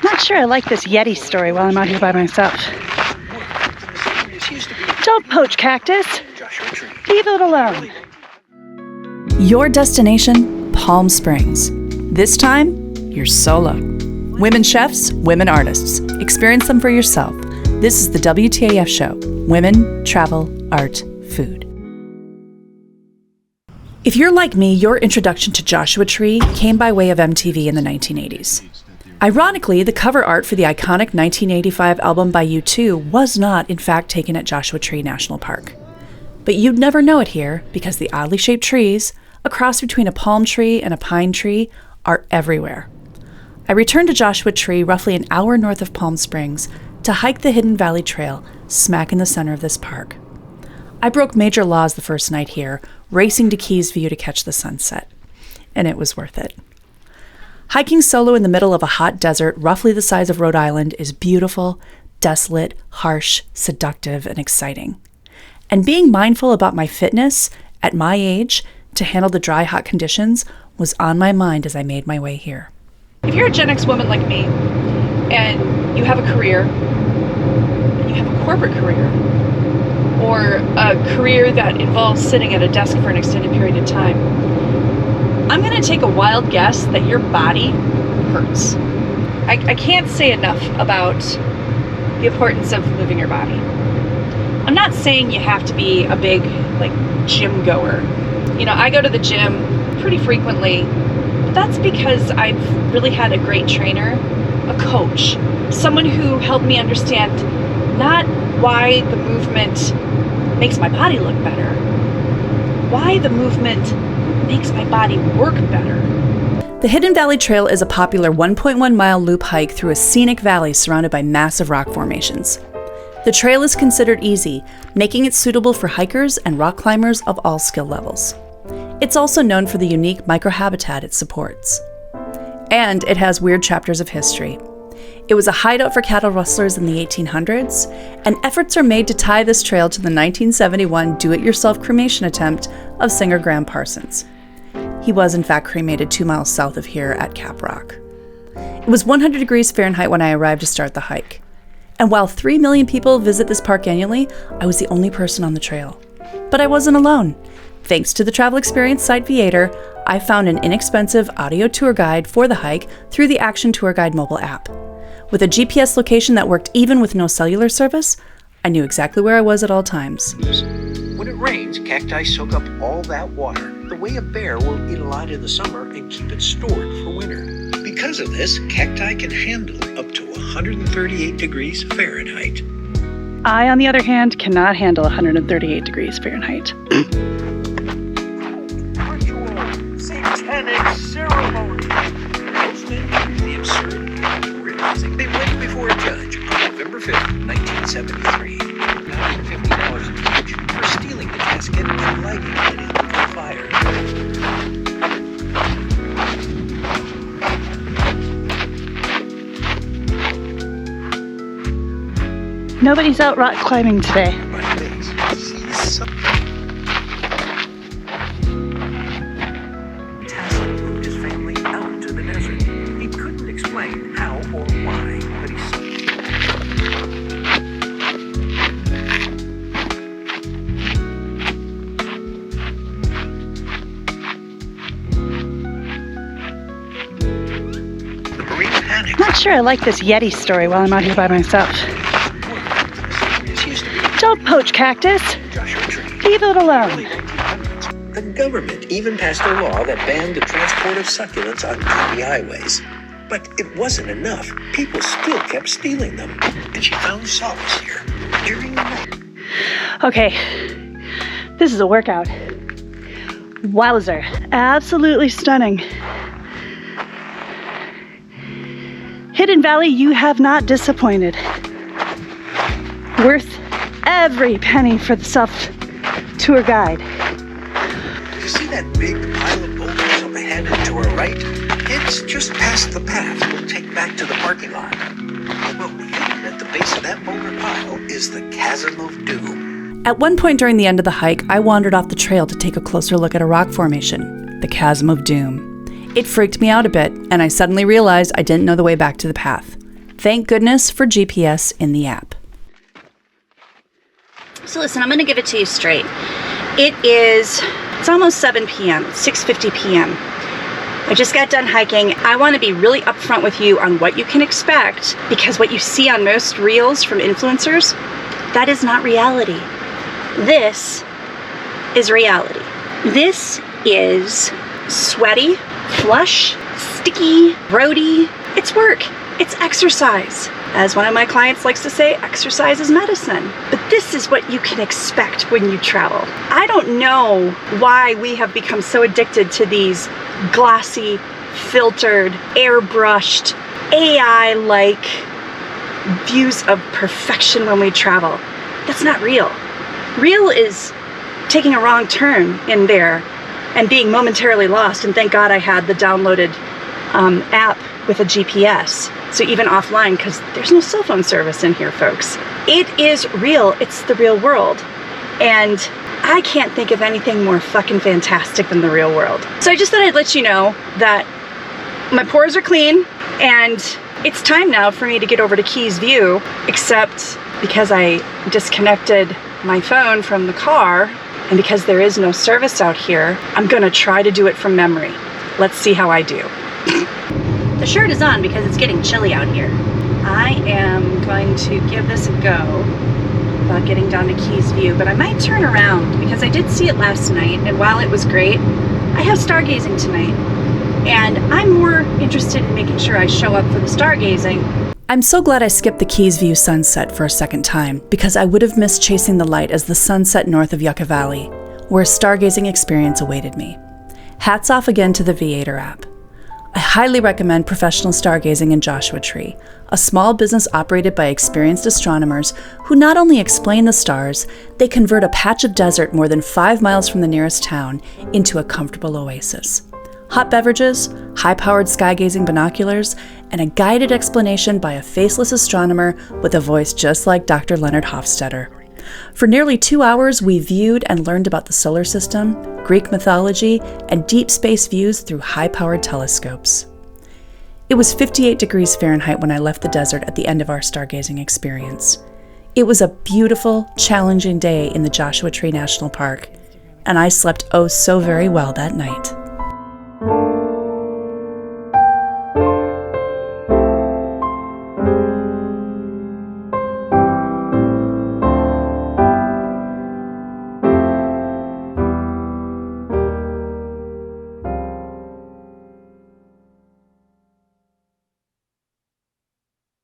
Not sure I like this Yeti story while I'm out here by myself. Don't poach cactus. Leave it alone. Your destination, Palm Springs. This time, you're solo. Women chefs, women artists. Experience them for yourself. This is the WTAF show. Women, travel, art, food. If you're like me, your introduction to Joshua Tree came by way of MTV in the 1980s. Ironically, the cover art for the iconic 1985 album by U2 was not, in fact, taken at Joshua Tree National Park. But you'd never know it here because the oddly shaped trees, a cross between a palm tree and a pine tree, are everywhere. I returned to Joshua Tree roughly an hour north of Palm Springs to hike the Hidden Valley Trail, smack in the center of this park. I broke major laws the first night here, racing to Keys View to catch the sunset. And it was worth it. Hiking solo in the middle of a hot desert roughly the size of Rhode Island is beautiful, desolate, harsh, seductive, and exciting. And being mindful about my fitness at my age to handle the dry, hot conditions was on my mind as I made my way here. If you're a Gen X woman like me, and you have a career, and you have a corporate career, or a career that involves sitting at a desk for an extended period of time, I'm gonna take a wild guess that your body hurts. I can't say enough about the importance of moving your body. I'm not saying you have to be a big, gym goer. You know, I go to the gym pretty frequently, but that's because I've really had a great trainer, a coach, someone who helped me understand not why the movement makes my body look better, why the movement makes my body work better. The Hidden Valley Trail is a popular 1.1-mile loop hike through a scenic valley surrounded by massive rock formations. The trail is considered easy, making it suitable for hikers and rock climbers of all skill levels. It's also known for the unique microhabitat it supports. And it has weird chapters of history. It was a hideout for cattle rustlers in the 1800s, and efforts are made to tie this trail to the 1971 do-it-yourself cremation attempt of singer Graham Parsons. He was in fact cremated 2 miles south of here at Cap Rock. It was 100 degrees Fahrenheit when I arrived to start the hike. And while 3 million people visit this park annually, I was the only person on the trail. But I wasn't alone. Thanks to the travel experience site Viator, I found an inexpensive audio tour guide for the hike through the Action Tour Guide mobile app. With a GPS location that worked even with no cellular service, I knew exactly where I was at all times. When it rains, cacti soak up all that water, the way a bear will eat a lot in the summer and keep it stored for winter. Because of this, cacti can handle up to 138 degrees Fahrenheit. I, on the other hand, cannot handle 138 degrees Fahrenheit. Ritual satanic ceremony. Hosted the absurd realizing they went before a judge on November 5th, 1973. $950 each for stealing the casket and lighting it into the fire. Nobody's out rock climbing today. Tassie moved his family out to the desert. He couldn't explain how or why, but he said. The Marine panic. Not sure I like this Yeti story while I'm out here by myself. Don't poach cactus. Leave it alone. The government even passed a law that banned the transport of succulents on county highways. But it wasn't enough. People still kept stealing them. And she found solace here during the night. Okay, this is a workout. Wowzer, absolutely stunning. Hidden Valley, you have not disappointed. Worth every penny for the self-tour guide. You see that big pile of boulders up ahead and to our right? It's just past the path we'll take back to the parking lot. Well, hidden at the base of that boulder pile is the Chasm of Doom. At one point during the end of the hike, I wandered off the trail to take a closer look at a rock formation, the Chasm of Doom. It freaked me out a bit, and I suddenly realized I didn't know the way back to the path. Thank goodness for GPS in the app. So listen, I'm going to give it to you straight. It's almost 7 p.m., 6:50 p.m. I just got done hiking. I want to be really upfront with you on what you can expect, because what you see on most reels from influencers, that is not reality. This is reality. This is sweaty, flush, sticky, roady. It's work. It's exercise. As one of my clients likes to say, exercise is medicine. But this is what you can expect when you travel. I don't know why we have become so addicted to these glossy, filtered, airbrushed, AI-like views of perfection when we travel. That's not real. Real is taking a wrong turn in there and being momentarily lost, and thank God I had the downloaded app with a GPS. So even offline, because there's no cell phone service in here, folks. It is real. It's the real world. And I can't think of anything more fucking fantastic than the real world. So I just thought I'd let you know that my pores are clean, and it's time now for me to get over to Keys View, except because I disconnected my phone from the car, and because there is no service out here, I'm gonna try to do it from memory. Let's see how I do. The shirt is on because it's getting chilly out here. I am going to give this a go about getting down to Keys View, but I might turn around because I did see it last night, and while it was great, I have stargazing tonight, and I'm more interested in making sure I show up for the stargazing. I'm so glad I skipped the Keys View sunset for a second time, because I would have missed chasing the light as the sun set north of Yucca Valley, where a stargazing experience awaited me. Hats off again to the Viator app. I highly recommend Professional Stargazing in Joshua Tree, a small business operated by experienced astronomers who not only explain the stars, they convert a patch of desert more than 5 miles from the nearest town into a comfortable oasis. Hot beverages, high-powered skygazing binoculars, and a guided explanation by a faceless astronomer with a voice just like Dr. Leonard Hofstadter. For nearly 2 hours, we viewed and learned about the solar system, Greek mythology, and deep space views through high-powered telescopes. It was 58 degrees Fahrenheit when I left the desert at the end of our stargazing experience. It was a beautiful, challenging day in the Joshua Tree National Park, and I slept oh so very well that night.